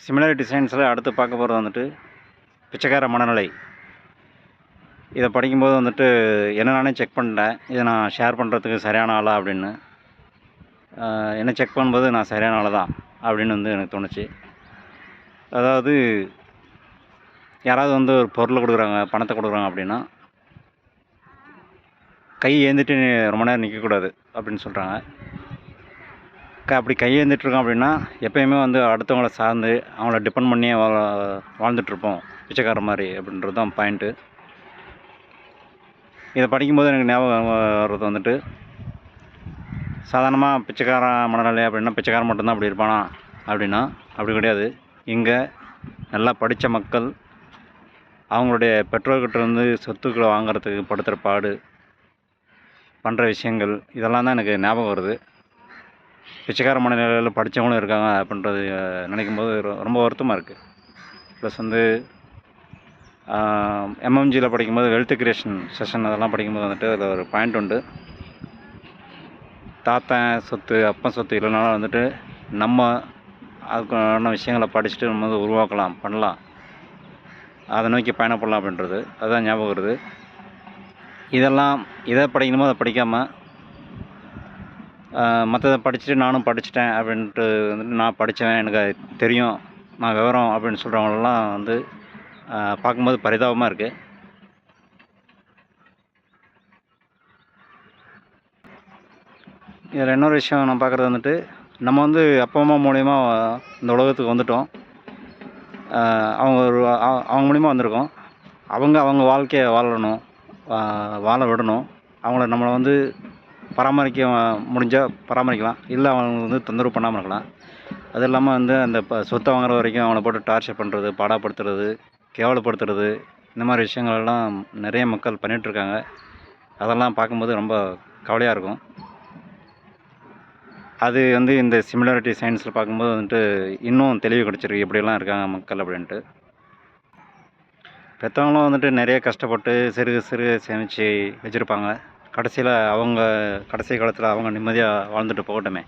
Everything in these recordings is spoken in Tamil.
சிமிலாரிட்டி சயின்ஸில் அடுத்து பார்க்க போகிறது வந்துட்டு பிச்சைக்கார மனநிலை. இதை படிக்கும்போது வந்துட்டு என்ன நானே செக் பண்ணிட்டேன், இதை நான் ஷேர் பண்ணுறதுக்கு சரியான ஆளா அப்படின்னு. என்ன செக் பண்ணும்போது நான் சரியான ஆள் தான் அப்படின்னு வந்து எனக்கு தோணுச்சு. அதாவது யாராவது வந்து ஒரு பொருளை கொடுக்குறாங்க, பணத்தை கொடுக்குறாங்க அப்படின்னா கை ஏந்திட்டு ரொம்ப நேரம் நிற்கக்கூடாது அப்படின்னு சொல்கிறாங்க. அப்படி கையேந்திட்டுருக்கோம் அப்படின்னா எப்போயுமே வந்து அடுத்தவங்கள சார்ந்து அவங்கள டிபெண்ட் பண்ணியே வாழ்ந்துட்டுருப்போம், பிச்சைக்கார மாதிரி அப்படின்றது தான் பாயிண்ட்டு. இதை படிக்கும்போது எனக்கு ஞாபகம் வர்றது வந்துட்டு, சாதாரணமாக பிச்சைக்காரன் மனநிலை அப்படின்னா பிச்சைக்காரன் மட்டும்தான் அப்படி இருப்பானா அப்படின்னா அப்படி கிடையாது. இங்கே நல்லா படித்த மக்கள் அவங்களுடைய பெற்றோர்கிட்ட இருந்து சொத்துக்களை வாங்குறதுக்கு படுத்துகிற பாடு, பண்ணுற விஷயங்கள், இதெல்லாம் தான் எனக்கு ஞாபகம் வருது. பிச்சைக்கார மனநிலையில் படித்தவங்களும் இருக்காங்க அப்படின்றது நினைக்கும்போது ரொம்ப வருத்தமாக இருக்குது. ப்ளஸ் வந்து எம்எம்ஜியில் படிக்கும்போது வெல்த் கிரியேஷன் செஷன் அதெல்லாம் படிக்கும்போது வந்துட்டு அதில் ஒரு பாயிண்ட் உண்டு. தாத்தன் சொத்து அப்பன் சொத்து இல்லைனாலும் வந்துட்டு நம்ம அதுக்கான விஷயங்களை படிச்சுட்டு நம்ம வந்து உருவாக்கலாம், பண்ணலாம், அதை நோக்கி பயணப்படலாம் அப்படின்றது அதுதான் ஞாபகம் வருது. இதை படிக்கணுமோ அதை படிக்காமல் மற்றதை படிச்சுட்டு நானும் படிச்சுட்டேன் அப்படின்ட்டு வந்துட்டு நான் படித்தவன், எனக்கு தெரியும், நான் விவரம் அப்படின்னு சொல்கிறவங்களெல்லாம் வந்து பார்க்கும்போது பரிதாபமாக இருக்குது. இதில் இன்னொரு விஷயம் நான் பார்க்குறது வந்துட்டு, நம்ம வந்து அப்பா அம்மா மூலிமா இந்த உலகத்துக்கு வந்துட்டோம். அவங்க மூலிமா வந்திருக்கோம். அவங்க வாழ்க்கையை வாழணும், வாழ விடணும். நம்மளை வந்து பராமரிக்க முடிஞ்சால் பராமரிக்கலாம், இல்லை அவங்க வந்து தொந்தரவு பண்ணாமல் இருக்கலாம். அது இல்லாமல் வந்து அந்த சொத்தை வாங்குற வரைக்கும் அவங்கள போட்டு டார்ச்சர் பண்ணுறது, பாடாப்படுத்துறது, கேவலப்படுத்துறது, இந்த மாதிரி விஷயங்களெல்லாம் நிறைய மக்கள் பண்ணிகிட்ருக்காங்க. அதெல்லாம் பார்க்கும்போது ரொம்ப கவலையாக இருக்கும். அது வந்து இந்த சிமிலாரிட்டி சயின்ஸில் பார்க்கும்போது வந்துட்டு இன்னும் தெளிவு கிடச்சிருக்கு, எப்படியெல்லாம் இருக்காங்க மக்கள் அப்படின்ட்டு. பெற்றவங்களும் வந்துட்டு நிறைய கஷ்டப்பட்டு சிறு சேமித்து வச்சுருப்பாங்க. கடைசி காலத்தில் அவங்க நிம்மதியாக வாழ்ந்துட்டு போகட்டுமே,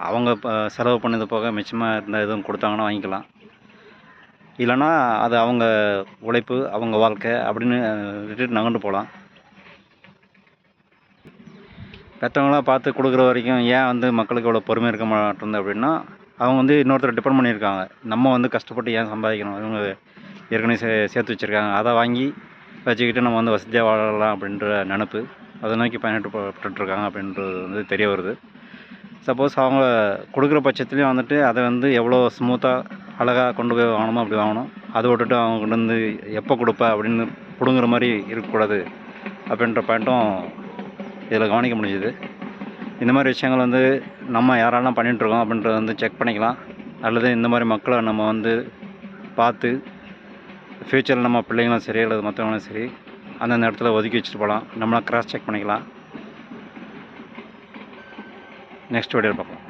அவங்க செலவு பண்ணது போக மிச்சமாக இருந்த எதுவும் கொடுத்தாங்கன்னா வாங்கிக்கலாம், இல்லைன்னா அது அவங்க உழைப்பு, அவங்க வாழ்க்கை அப்படின்னு விட்டுட்டு நகர்ந்து போகலாம். பெற்றவங்களாக பார்த்து கொடுக்குற வரைக்கும் ஏன் வந்து மக்களுக்கு இவ்வளோ பொறுமை இருக்க மாட்டேங்குது அப்படின்னா, அவங்க வந்து இன்னொருத்தர் டிபெண்ட் பண்ணியிருக்காங்க. நம்ம வந்து கஷ்டப்பட்டு ஏன் சம்பாதிக்கணும், இவங்க ஏற்கனவே சேர்த்து வச்சுருக்காங்க, அதை வாங்கி வச்சுக்கிட்டு நம்ம வந்து வசதியாக வாழலாம் அப்படின்ற நினப்பு, அதை நோக்கி பயணிட்டுருக்காங்க அப்படின்றது வந்து தெரிய வருது. சப்போஸ் அவங்க கொடுக்குற பட்சத்துலேயும் வந்துட்டு அதை வந்து எவ்வளோ ஸ்மூத்தாக அழகாக கொண்டு போய் வாங்கணுமோ அப்படி வாங்கணும். அதை விட்டுட்டு அவங்க கொண்டு வந்து எப்போ கொடுப்ப அப்படின்னு பிடுங்குற மாதிரி இருக்கக்கூடாது அப்படின்ற பாயிண்ட்டும் இதில் கவனிக்க முடிஞ்சுது. இந்த மாதிரி விஷயங்கள் வந்து நம்ம யாரெல்லாம் பண்ணிகிட்ருக்கோம் அப்படின்றத வந்து செக் பண்ணிக்கலாம். அல்லது இந்த மாதிரி மக்களை நம்ம வந்து பார்த்து ஃப்யூச்சரில் நம்ம பிள்ளைங்களும் சரி அல்லது மற்றவங்களும் சரி அந்தந்த இடத்துல ஒதுக்கி வச்சுட்டு போகலாம். நம்மளாம் கிராஸ் செக் பண்ணிக்கலாம். நெக்ஸ்ட் வீடியோவில் பார்ப்போம்.